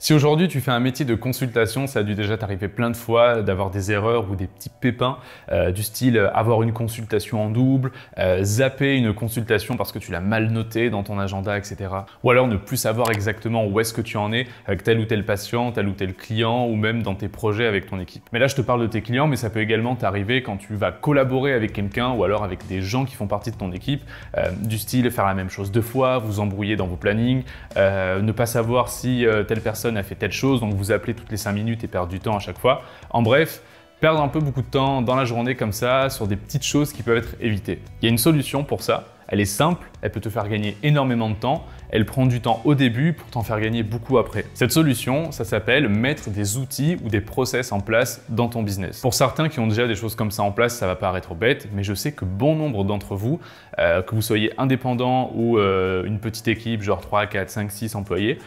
Si aujourd'hui tu fais un métier de consultation, ça a dû déjà t'arriver plein de fois d'avoir des erreurs ou des petits pépins du style avoir une consultation en double, zapper une consultation parce que tu l'as mal noté dans ton agenda, etc. Ou alors ne plus savoir exactement où est-ce que tu en es avec tel ou tel patient, tel ou tel client ou même dans tes projets avec ton équipe. Mais là je te parle de tes clients, mais ça peut également t'arriver quand tu vas collaborer avec quelqu'un ou alors avec des gens qui font partie de ton équipe, du style faire la même chose deux fois, vous embrouiller dans vos plannings, ne pas savoir si telle personne a fait telle chose, donc vous appelez toutes les 5 minutes et perdre du temps à chaque fois. En bref, perdre un peu beaucoup de temps dans la journée comme ça sur des petites choses qui peuvent être évitées. Il y a une solution pour ça, elle est simple, elle peut te faire gagner énormément de temps, elle prend du temps au début pour t'en faire gagner beaucoup après. Cette solution, ça s'appelle mettre des outils ou des process en place dans ton business. Pour certains qui ont déjà des choses comme ça en place, ça va paraître bête, mais je sais que bon nombre d'entre vous, que vous soyez indépendant ou une petite équipe, genre 3, 4, 5, 6 employés,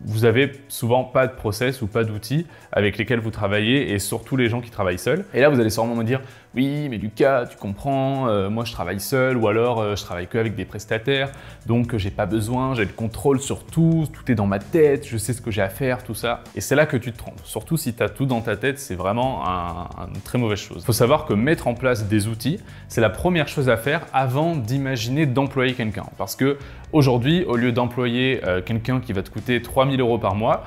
vous avez souvent pas de process ou pas d'outils avec lesquels vous travaillez et surtout les gens qui travaillent seuls. Et là, vous allez sûrement me dire « Oui, mais Lucas, tu comprends, moi je travaille seul ou alors je travaille qu'avec des prestataires, donc j'ai pas besoin, j'ai le contrôle sur tout, tout est dans ma tête, je sais ce que j'ai à faire, tout ça. » Et c'est là que tu te trompes. Surtout si tu as tout dans ta tête, c'est vraiment une très mauvaise chose. Il faut savoir que mettre en place des outils, c'est la première chose à faire avant d'imaginer d'employer quelqu'un. Parce que aujourd'hui, au lieu d'employer quelqu'un qui va te coûter 3 000 € par mois,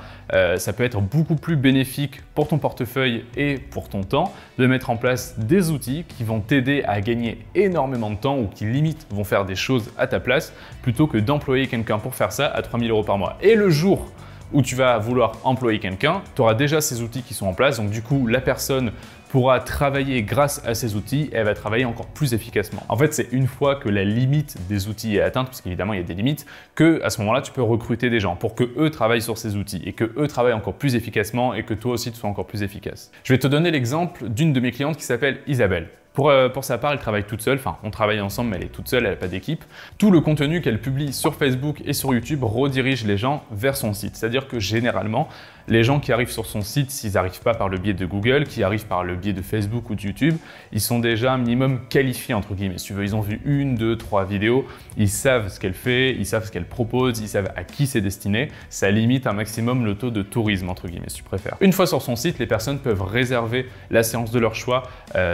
ça peut être beaucoup plus bénéfique pour ton portefeuille et pour ton temps de mettre en place des outils qui vont t'aider à gagner énormément de temps ou qui limite vont faire des choses à ta place plutôt que d'employer quelqu'un pour faire ça à 3 000 € par mois. Et le jour où tu vas vouloir employer quelqu'un, tu auras déjà ces outils qui sont en place, donc du coup la personne pourra travailler grâce à ces outils et elle va travailler encore plus efficacement. En fait, c'est une fois que la limite des outils est atteinte, parce qu'évidemment il y a des limites, que à ce moment-là tu peux recruter des gens pour que eux travaillent sur ces outils et que eux travaillent encore plus efficacement et que toi aussi tu sois encore plus efficace. Je vais te donner l'exemple d'une de mes clientes qui s'appelle Isabelle. Pour sa part, elle travaille toute seule, enfin on travaille ensemble mais elle est toute seule, elle n'a pas d'équipe. Tout le contenu qu'elle publie sur Facebook et sur YouTube redirige les gens vers son site. C'est-à-dire que généralement, les gens qui arrivent sur son site, s'ils n'arrivent pas par le biais de Google, qui arrivent par le biais de Facebook ou de YouTube, ils sont déjà un minimum qualifiés entre guillemets. Si tu veux, ils ont vu 1, 2, 3 vidéos, ils savent ce qu'elle fait, ils savent ce qu'elle propose, ils savent à qui c'est destiné. Ça limite un maximum le taux de tourisme entre guillemets si tu préfères. Une fois sur son site, les personnes peuvent réserver la séance de leur choix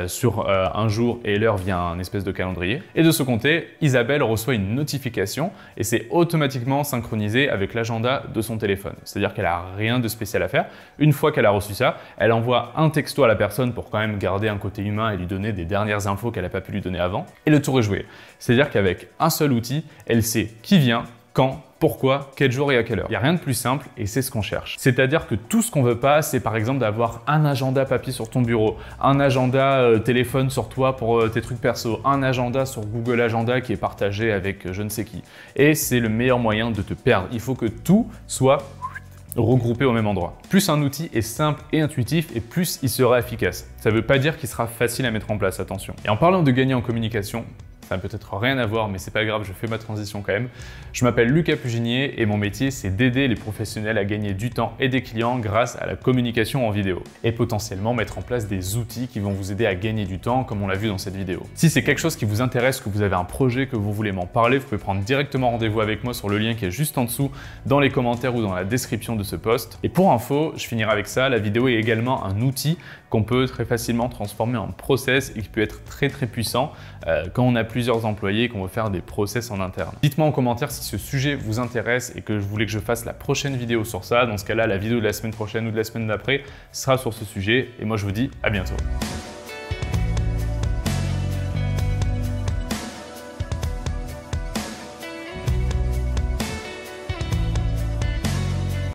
sur un jour et l'heure via un espèce de calendrier. Et de ce côté, Isabelle reçoit une notification et c'est automatiquement synchronisé avec l'agenda de son téléphone. C'est-à-dire qu'elle n'a rien de spécial à faire. Une fois qu'elle a reçu ça, elle envoie un texto à la personne pour quand même garder un côté humain et lui donner des dernières infos qu'elle n'a pas pu lui donner avant. Et le tour est joué. C'est-à-dire qu'avec un seul outil, elle sait qui vient, quand, pourquoi, quel jour et à quelle heure. Il n'y a rien de plus simple et c'est ce qu'on cherche. C'est-à-dire que tout ce qu'on veut pas, c'est par exemple d'avoir un agenda papier sur ton bureau, un agenda téléphone sur toi pour tes trucs perso, un agenda sur Google Agenda qui est partagé avec je ne sais qui. Et c'est le meilleur moyen de te perdre. Il faut que tout soit regroupé au même endroit. Plus un outil est simple et intuitif et plus il sera efficace. Ça ne veut pas dire qu'il sera facile à mettre en place, attention. Et en parlant de gagner en communication, ça n'a peut-être rien à voir, mais c'est pas grave, je fais ma transition quand même. Je m'appelle Lucas Puginier et mon métier, c'est d'aider les professionnels à gagner du temps et des clients grâce à la communication en vidéo. Et potentiellement mettre en place des outils qui vont vous aider à gagner du temps, comme on l'a vu dans cette vidéo. Si c'est quelque chose qui vous intéresse, que vous avez un projet, que vous voulez m'en parler, vous pouvez prendre directement rendez-vous avec moi sur le lien qui est juste en dessous, dans les commentaires ou dans la description de ce post. Et pour info, je finirai avec ça, la vidéo est également un outil qu'on peut très facilement transformer en process et qui peut être très puissant quand on a plusieurs employés et qu'on veut faire des process en interne. Dites-moi en commentaire si ce sujet vous intéresse et que je voulais que je fasse la prochaine vidéo sur ça. Dans ce cas-là, la vidéo de la semaine prochaine ou de la semaine d'après sera sur ce sujet. Et moi, je vous dis à bientôt.